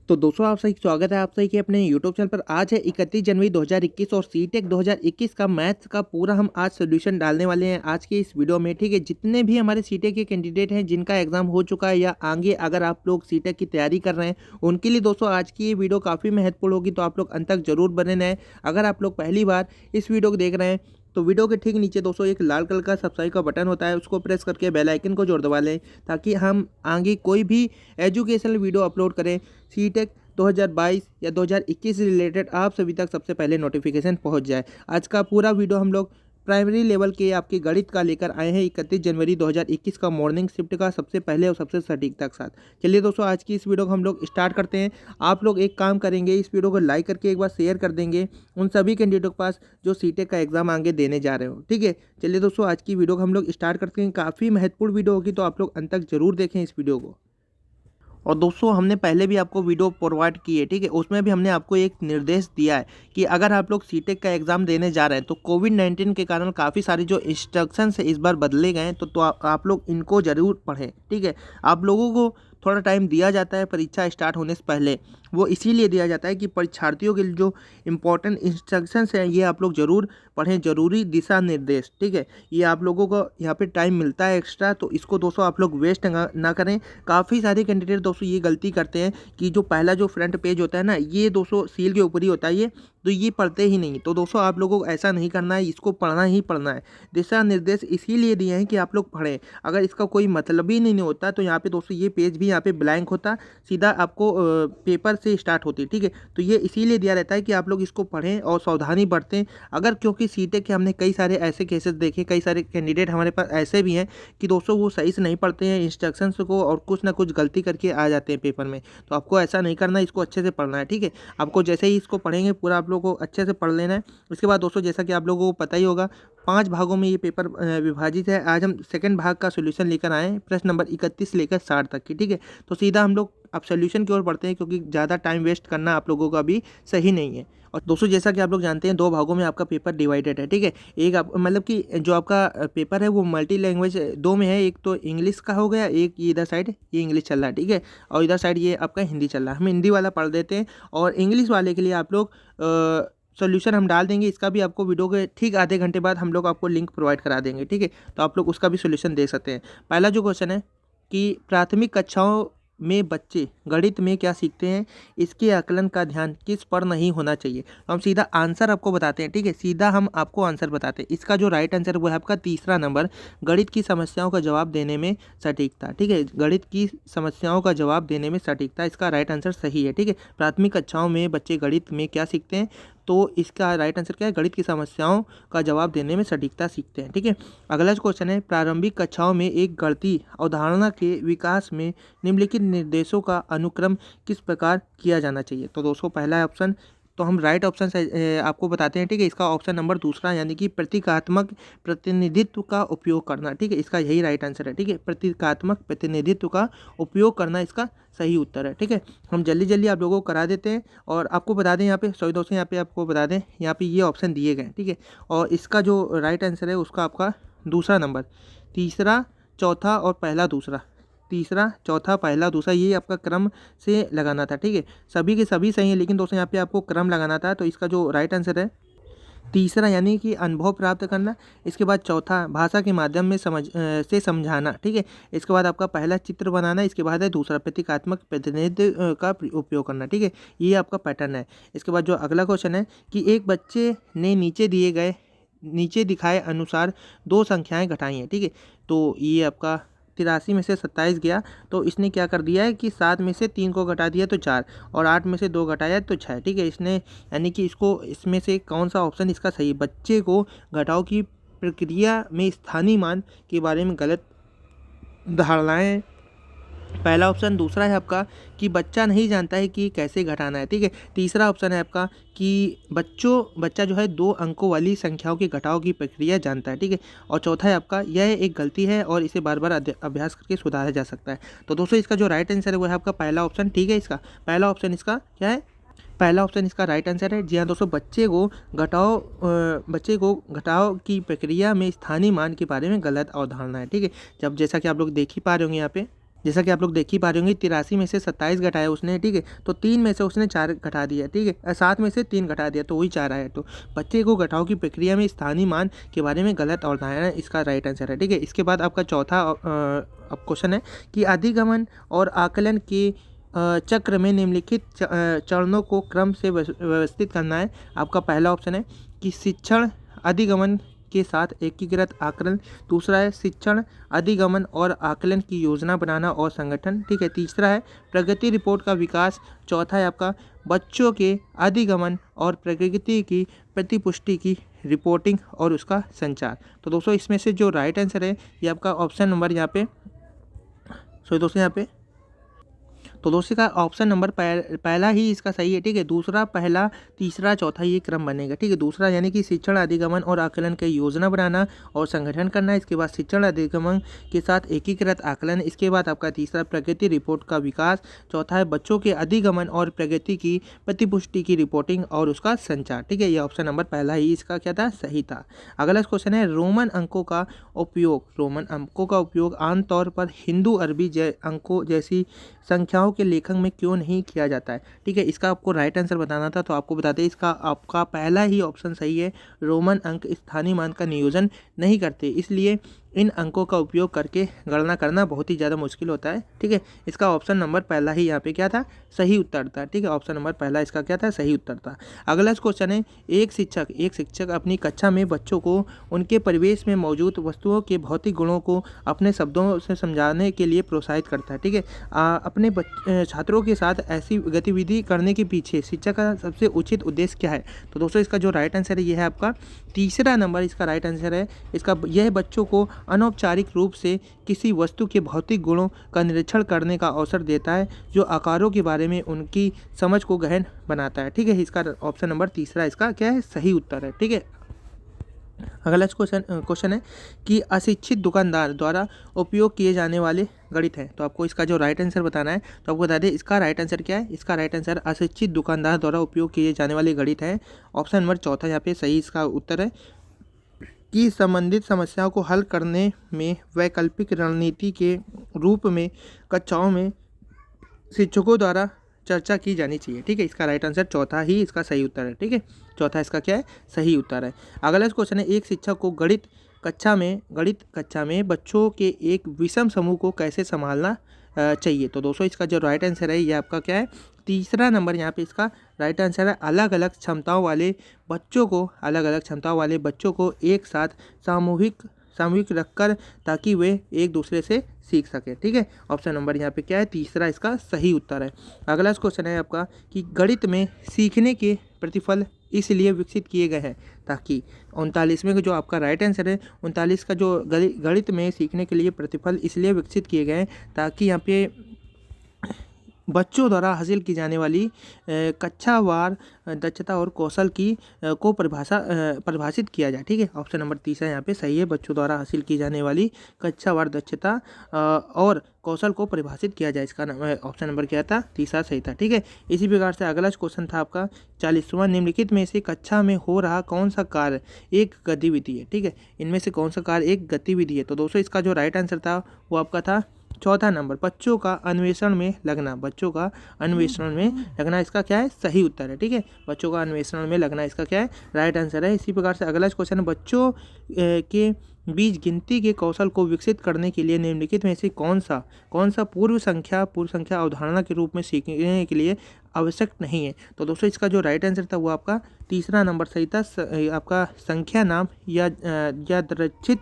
तो दोस्तों आप सही स्वागत है आप सही के अपने यूट्यूब चैनल पर। आज है 31 जनवरी 2021 और सीटेक 2021 का मैथ्स का पूरा हम आज सोल्यूशन डालने वाले हैं आज के इस वीडियो में। ठीक है, जितने भी हमारे सीटेक के कैंडिडेट हैं जिनका एग्जाम हो चुका है या आगे अगर आप लोग सीटेक की तैयारी कर रहे हैं उनके लिए दोस्तों आज की ये वीडियो काफ़ी महत्वपूर्ण होगी, तो आप लोग अंत तक जरूर बने रहें। अगर आप लोग पहली बार इस वीडियो को देख रहे हैं तो वीडियो के ठीक नीचे दोस्तों एक लाल कलर का सब्सक्राइब का बटन होता है, उसको प्रेस करके बेल आइकन को जोड़ दबा लें ताकि हम आगे कोई भी एजुकेशनल वीडियो अपलोड करें सीटेक 2022 या 2021 से रिलेटेड आप सभी तक सबसे पहले नोटिफिकेशन पहुंच जाए। आज का पूरा वीडियो हम लोग प्राइमरी लेवल के आपके गणित का लेकर आए हैं 31 जनवरी 2021 का मॉर्निंग शिफ्ट का सबसे पहले और सबसे सटीकता के साथ। चलिए दोस्तों आज की इस वीडियो को हम लोग स्टार्ट करते हैं। आप लोग एक काम करेंगे, इस वीडियो को लाइक करके एक बार शेयर कर देंगे उन सभी कैंडिडेटों के पास जो सीटेक का एग्जाम आगे देने जा रहे हो। ठीक है, चलिए दोस्तों आज की वीडियो को हम लोग स्टार्ट करते हैं। काफ़ी महत्वपूर्ण वीडियो होगी, तो आप लोग अंत तक जरूर देखें इस वीडियो को। और दोस्तों हमने पहले भी आपको वीडियो प्रोवाइड की है, ठीक है, उसमें भी हमने आपको एक निर्देश दिया है कि अगर आप लोग सीटेक का एग्ज़ाम देने जा रहे हैं तो कोविड-19 के कारण काफ़ी सारे जो इंस्ट्रक्शंस है इस बार बदले गए हैं, तो आप लोग इनको ज़रूर पढ़ें। ठीक है, आप लोगों को थोड़ा टाइम दिया जाता है परीक्षा स्टार्ट होने से पहले, वो इसीलिए दिया जाता है कि परीक्षार्थियों के लिए जो इम्पोर्टेंट इंस्ट्रक्शंस हैं ये आप लोग ज़रूर पढ़ें, जरूरी दिशा निर्देश। ठीक है, ये आप लोगों को यहाँ पे टाइम मिलता है एक्स्ट्रा, तो इसको दोस्तों आप लोग वेस्ट ना करें। काफ़ी सारे कैंडिडेट दोस्तों ये गलती करते हैं कि जो पहला जो फ्रंट पेज होता है ना, ये दोस्तों सील के ऊपर ही होता है ये, तो ये पढ़ते ही नहीं। तो दोस्तों आप लोगों को ऐसा नहीं करना है, इसको पढ़ना ही पढ़ना है। दिशा निर्देश इसीलिए दिए हैं कि आप लोग पढ़ें। अगर इसका कोई मतलब ही नहीं होता तो यहाँ पे दोस्तों ये पेज भी यहाँ पे ब्लैंक होता, सीधा आपको पेपर से स्टार्ट होती। ठीक है, तो ये इसीलिए दिया रहता है कि आप लोग इसको पढ़ें और सावधानी बरतें। अगर क्योंकि सीटेक के हमने कई सारे ऐसे केसेस देखे, कई सारे कैंडिडेट हमारे पास ऐसे भी हैं कि दोस्तों वो सही से नहीं पढ़ते हैं इंस्ट्रक्शंस को और कुछ ना कुछ गलती करके आ जाते हैं पेपर में। तो आपको ऐसा नहीं करना है, इसको अच्छे से पढ़ना है। ठीक है, आपको जैसे ही इसको पढ़ेंगे पूरा आप लोगों को अच्छे से पढ़ लेना है। इसके बाद दोस्तों जैसा कि आप लोगों को पता ही होगा 5 भागों में ये पेपर विभाजित है। आज हम सेकंड भाग का सोल्यूशन लेकर आए हैं, प्रश्न नंबर 31 से लेकर 60 तक की। ठीक है, तो सीधा हम लोग अब सोल्यूशन की ओर बढ़ते हैं क्योंकि ज़्यादा टाइम वेस्ट करना आप लोगों का भी सही नहीं है। और दोस्तों जैसा कि आप लोग जानते हैं 2 भागों में आपका पेपर डिवाइडेड है। ठीक है, एक आप मतलब कि जो आपका पेपर है वो मल्टी लैंग्वेज 2 में है, एक तो इंग्लिश का हो गया, एक ये इधर साइड ये इंग्लिश चल रहा है। ठीक है, और इधर साइड ये आपका हिंदी चल रहा है। हम हिंदी वाला पढ़ देते हैं और इंग्लिश वाले के लिए आप लोग सोल्यूशन हम डाल देंगे। इसका भी आपको वीडियो के ठीक आधे घंटे बाद हम लोग आपको लिंक प्रोवाइड करा देंगे। ठीक है, तो आप लोग उसका भी सोल्यूशन दे सकते हैं। पहला जो क्वेश्चन है कि प्राथमिक कक्षाओं में बच्चे गणित में क्या सीखते हैं, इसके आकलन का ध्यान किस पर नहीं होना चाहिए। तो हम सीधा आंसर आपको बताते हैं। ठीक है, सीधा हम आपको आंसर बताते हैं। इसका जो राइट आंसर वो है आपका तीसरा नंबर, गणित की समस्याओं का जवाब देने में सटीकता। ठीक है, गणित की समस्याओं का जवाब देने में सटीकता, इसका राइट आंसर सही है। ठीक है, प्राथमिक कक्षाओं में बच्चे गणित में क्या सीखते हैं, तो इसका राइट आंसर क्या है, गणित की समस्याओं का जवाब देने में सटीकता सीखते हैं। ठीक है, अगला क्वेश्चन है प्रारंभिक कक्षाओं में एक गणितीय अवधारणा के विकास में निम्नलिखित निर्देशों का अनुक्रम किस प्रकार किया जाना चाहिए। तो दोस्तों पहला ऑप्शन तो हम राइट ऑप्शन से आपको बताते हैं। ठीक है, इसका ऑप्शन नंबर दूसरा यानी कि प्रतीकात्मक प्रतिनिधित्व का उपयोग करना। ठीक है, इसका यही राइट आंसर है। ठीक है, प्रतीकात्मक प्रतिनिधित्व का उपयोग करना इसका सही उत्तर है। ठीक है, हम जल्दी जल्दी आप लोगों को करा देते हैं और आपको बता दें यहाँ पे सॉरी दोस्तों यहाँ पे आपको बता दें यहाँ पे ये ऑप्शन दिए गए। ठीक है, और इसका जो राइट आंसर है उसका आपका दूसरा नंबर, तीसरा चौथा और पहला दूसरा, तीसरा चौथा पहला दूसरा, ये आपका क्रम से लगाना था। ठीक है, सभी के सभी सही है लेकिन दोस्तों यहाँ पे आपको क्रम लगाना था। तो इसका जो राइट आंसर है तीसरा यानी कि अनुभव प्राप्त करना, इसके बाद चौथा भाषा के माध्यम में समझाना। ठीक है, इसके बाद आपका पहला चित्र बनाना, इसके बाद है दूसरा प्रतीकात्मक प्रतिनिधित्व का उपयोग करना। ठीक है, ये आपका पैटर्न है। इसके बाद जो अगला क्वेश्चन है कि एक बच्चे ने नीचे दिखाए अनुसार 2 संख्याएं घटाई हैं। ठीक है, तो ये आपका 83 में से 27 गया, तो इसने क्या कर दिया है कि 7 में से 3 को घटा दिया तो 4 और 8 में से 2 घटाया तो 6। ठीक है, इसने यानी कि इसको इसमें से कौन सा ऑप्शन इसका सही है, बच्चे को घटाव की प्रक्रिया में स्थानीय मान के बारे में गलत धारणाएं, पहला ऑप्शन। दूसरा है आपका कि बच्चा नहीं जानता है कि कैसे घटाना है। ठीक है, तीसरा ऑप्शन है आपका कि बच्चा जो है 2 अंकों वाली संख्याओं के घटाव की प्रक्रिया जानता है। ठीक है, और चौथा है आपका यह एक गलती है और इसे बार बार अभ्यास करके सुधारा जा सकता है। तो दोस्तों इसका जो राइट आंसर है वो है आपका पहला ऑप्शन। ठीक है, इसका पहला ऑप्शन इसका क्या है, पहला ऑप्शन इसका राइट आंसर है। जी हाँ दोस्तों, बच्चे को घटाव की प्रक्रिया में स्थानीय मान के बारे में गलत अवधारणा है। ठीक है, जब जैसा कि आप लोग देख ही पा रहे होंगे यहाँ पे जैसा कि आप लोग देख ही पा रहे होंगे 83 में से 27 घटाया उसने, ठीक है, तो 3 में से उसने 4 घटा दिया, ठीक है, 7 में से 3 घटा दिया तो वही 4 आया। तो बच्चे को घटाव की प्रक्रिया में स्थानीय मान के बारे में गलत अवधारणा इसका राइट आंसर है, ठीक है। इसके बाद आपका चौथा अब क्वेश्चन है कि अधिगमन और आकलन के चक्र में निम्नलिखित चरणों को क्रम से व्यवस्थित करना है। आपका पहला ऑप्शन है कि शिक्षण अधिगमन के साथ एकीकृत आकलन, दूसरा है शिक्षण अधिगमन और आकलन की योजना बनाना और संगठन, ठीक है, तीसरा है प्रगति रिपोर्ट का विकास, चौथा है आपका बच्चों के अधिगमन और प्रगति की प्रतिपुष्टि की रिपोर्टिंग और उसका संचार। तो दोस्तों इसमें से जो राइट आंसर है ये आपका ऑप्शन नंबर यहाँ पे, सॉरी दोस्तों यहाँ पे, तो दोस्तों का ऑप्शन नंबर पहला ही इसका सही है, ठीक है। दूसरा, पहला, तीसरा, चौथा ये क्रम बनेगा, ठीक है। दूसरा यानी कि शिक्षण अधिगमन और आकलन की योजना बनाना और संगठन करना, इसके बाद शिक्षण अधिगमन के साथ एकीकृत आकलन, इसके बाद आपका तीसरा प्रगति रिपोर्ट का विकास, चौथा है बच्चों के अधिगमन और प्रगति की प्रतिपुष्टि की रिपोर्टिंग और उसका संचार, ठीक है। ये ऑप्शन नंबर पहला ही इसका क्या था, सही था। अगला क्वेश्चन है रोमन अंकों का उपयोग आमतौर पर हिंदू अरबी अंकों जैसी संख्याओं के लेखन में क्यों नहीं किया जाता है, ठीक है। इसका आपको राइट आंसर बताना था, तो आपको बताते हैं इसका आपका पहला ही ऑप्शन सही है। रोमन अंक स्थानीय मान का नियोजन नहीं करते, इसलिए इन अंकों का उपयोग करके गणना करना बहुत ही ज़्यादा मुश्किल होता है, ठीक है। इसका ऑप्शन नंबर पहला ही यहाँ पे क्या था, सही उत्तर था, ठीक है। ऑप्शन नंबर पहला इसका क्या था, सही उत्तर था। अगला क्वेश्चन है एक शिक्षक अपनी कक्षा में बच्चों को उनके परिवेश में मौजूद वस्तुओं के भौतिक गुणों को अपने शब्दों से समझाने के लिए प्रोत्साहित करता है, ठीक है। अपने छात्रों के साथ ऐसी गतिविधि करने के पीछे शिक्षक का सबसे उचित उद्देश्य क्या है। तो दोस्तों इसका जो राइट आंसर है ये है आपका तीसरा नंबर इसका राइट आंसर है। इसका यह बच्चों को अनौपचारिक रूप से किसी वस्तु के भौतिक गुणों का निरीक्षण करने का अवसर देता है जो आकारों के बारे में उनकी समझ को गहन बनाता है, ठीक है। इसका ऑप्शन नंबर तीसरा इसका क्या है, सही उत्तर है, ठीक है। अगला क्वेश्चन है कि अशिक्षित दुकानदार द्वारा उपयोग किए जाने वाले गणित है। तो आपको इसका जो राइट आंसर बताना है, तो आपको बता दें इसका राइट आंसर क्या है। इसका राइट आंसर अशिक्षित दुकानदार द्वारा उपयोग किए जाने वाले गणित है। ऑप्शन नंबर चौथा यहाँ पे सही इसका उत्तर है कि संबंधित समस्याओं को हल करने में वैकल्पिक रणनीति के रूप में कक्षाओं में शिक्षकों द्वारा चर्चा की जानी चाहिए, ठीक है। इसका राइट आंसर चौथा ही इसका सही उत्तर है, ठीक है। चौथा इसका क्या है, सही उत्तर है। अगला क्वेश्चन है एक शिक्षक को गणित कक्षा में बच्चों के एक विषम समूह को कैसे संभालना चाहिए। तो दोस्तों इसका जो राइट आंसर है ये आपका क्या है, तीसरा नंबर यहाँ पे इसका राइट आंसर है। अलग अलग क्षमताओं वाले बच्चों को एक साथ सामूहिक रखकर ताकि वे एक दूसरे से सीख सके, ठीक है। ऑप्शन नंबर यहाँ पे क्या है, तीसरा इसका सही उत्तर है। अगला क्वेश्चन है आपका कि गणित में सीखने के प्रतिफल इसलिए विकसित किए गए हैं ताकि 39वें का जो आपका राइट आंसर है 39 का जो गणित में सीखने के लिए प्रतिफल इसलिए विकसित किए गए हैं ताकि यहाँ पे बच्चों द्वारा हासिल की जाने वाली कक्षावार दक्षता और कौशल की को परिभाषित किया जाए, ठीक है। ऑप्शन नंबर तीसरा यहाँ पे सही है, बच्चों द्वारा हासिल की जाने वाली कक्षावार दक्षता और कौशल को परिभाषित किया जाए। इसका ऑप्शन नंबर क्या था, तीसरा सही था, ठीक है। इसी प्रकार से अगला क्वेश्चन था आपका 40वां, निम्नलिखित में से कक्षा में हो रहा कौन सा कार्य एक गतिविधि है, ठीक है। इनमें से कौन सा कार्य एक गतिविधि है। तो दोस्तों इसका जो राइट आंसर था वो आपका था चौथा नंबर, बच्चों का अन्वेषण में लगना इसका क्या है, सही उत्तर है, ठीक है। बच्चों का अन्वेषण में लगना इसका क्या है, राइट आंसर है। इसी प्रकार से अगला क्वेश्चन है बच्चों के बीच गिनती के कौशल को विकसित करने के लिए निम्नलिखित में से कौन सा पूर्व संख्या अवधारणा के रूप में सीखने के लिए आवश्यक नहीं है। तो दोस्तों इसका जो राइट आंसर था वो आपका तीसरा नंबर सही था। आपका संख्या नाम या यादृच्छित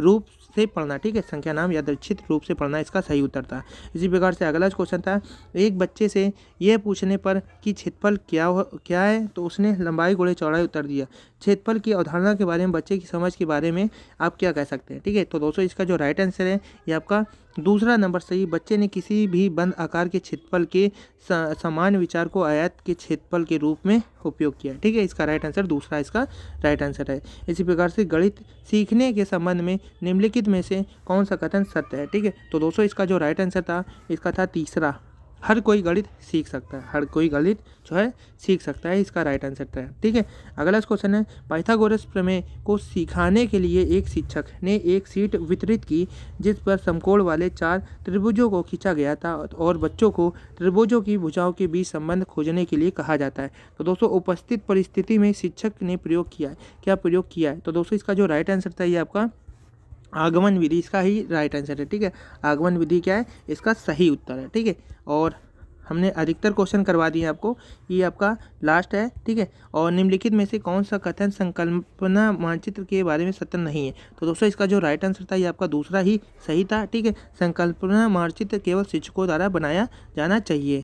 रूप से पढ़ना, ठीक है। संख्या नाम यादृच्छित रूप से पढ़ना इसका सही उत्तर था। इसी प्रकार से अगला क्वेश्चन था एक बच्चे से यह पूछने पर कि क्षेत्रफल क्या है तो उसने लंबाई गुणे चौड़ाई उत्तर दिया। क्षेत्रफल की अवधारणा के बारे में बच्चे की समझ के बारे में आप क्या कह सकते हैं, ठीक है। तो दोस्तों इसका जो राइट आंसर है ये आपका दूसरा नंबर सही, बच्चे ने किसी भी बंद आकार के क्षेत्रफल के समान विचार को आयत के क्षेत्रफल के रूप में उपयोग किया, ठीक है। इसका राइट आंसर दूसरा इसका राइट आंसर है। इसी प्रकार से गणित सीखने के संबंध में निम्नलिखित में से कौन सा कथन सत्य है, ठीक है। तो दोस्तों इसका जो राइट आंसर था इसका था तीसरा, हर कोई गणित सीख सकता है, हर कोई गणित जो है सीख सकता है, इसका राइट आंसर है। ठीक है, अगला क्वेश्चन है, पाइथागोरस प्रमेय को सिखाने के लिए एक शिक्षक ने एक शीट वितरित की जिस पर समकोण वाले 4 त्रिभुजों को खींचा गया था और बच्चों को त्रिभुजों की भुजाओं के बीच संबंध खोजने के लिए कहा जाता है। तो दोस्तों उपस्थित परिस्थिति में शिक्षक ने प्रयोग किया है, क्या प्रयोग किया है? तो दोस्तों इसका जो राइट आंसर था ये आपका आगमन विधि, इसका ही राइट आंसर है। ठीक है, आगमन विधि क्या है, इसका सही उत्तर है। ठीक है, और हमने अधिकतर क्वेश्चन करवा दिए आपको, ये आपका लास्ट है। ठीक है, और निम्नलिखित में से कौन सा कथन संकल्पना मानचित्र के बारे में सत्य नहीं है? तो दोस्तों इसका जो राइट आंसर था ये आपका दूसरा ही सही था। ठीक है, संकल्पना मानचित्र केवल शिक्षकों द्वारा बनाया जाना चाहिए।